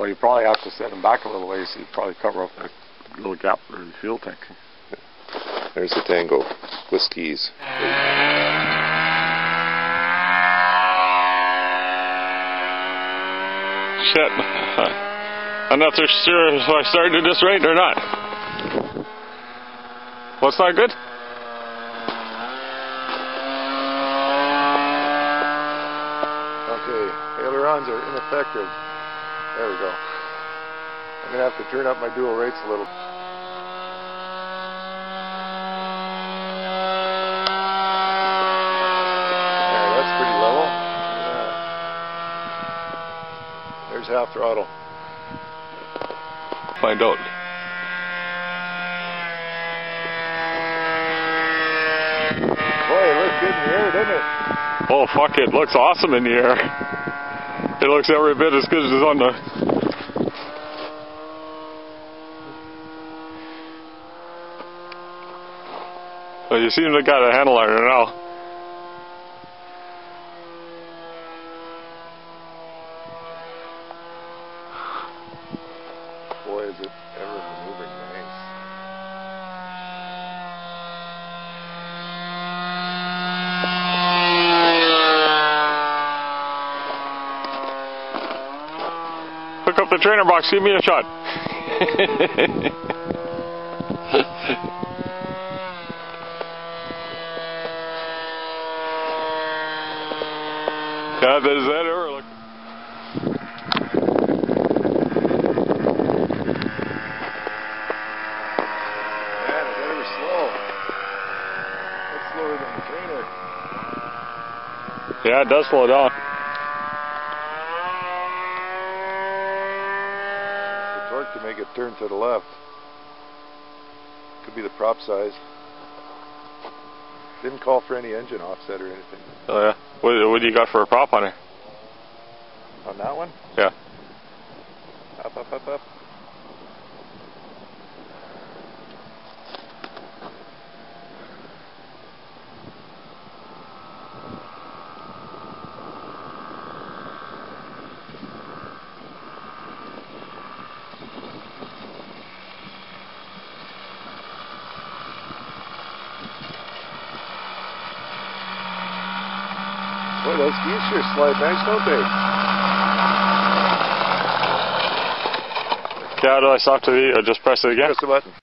Well, you probably have to set them back a little ways, so you probably cover up the little gap for the fuel tank. There's the Tango with skis. Shit. I'm not so sure if I started this right or not. What's not good? Okay, ailerons are ineffective. There we go. I'm going to have to turn up my dual rates a little. There, that's pretty level. There's half throttle. Find out. Boy, it looks good in the air, doesn't it? Oh fuck, it looks awesome in the air. It looks every bit as good as on the... Well, you seem to got a handle on it now. Boy, is it ever maneuvering nice. Hook up the trainer box, give me a shot. Yeah, does that ever look? Man, it's ever slow. It's slower than the trainer. Yeah, it does slow down. The torque to make it turn to the left. Could be the prop size. Didn't call for any engine offset or anything. Oh yeah. What do you got for a prop on it? On that one? Yeah. Up, up, up, up. Boy, those skis sure slide nice, don't they? Yeah, do I stop to the, or just press it again? Press the button.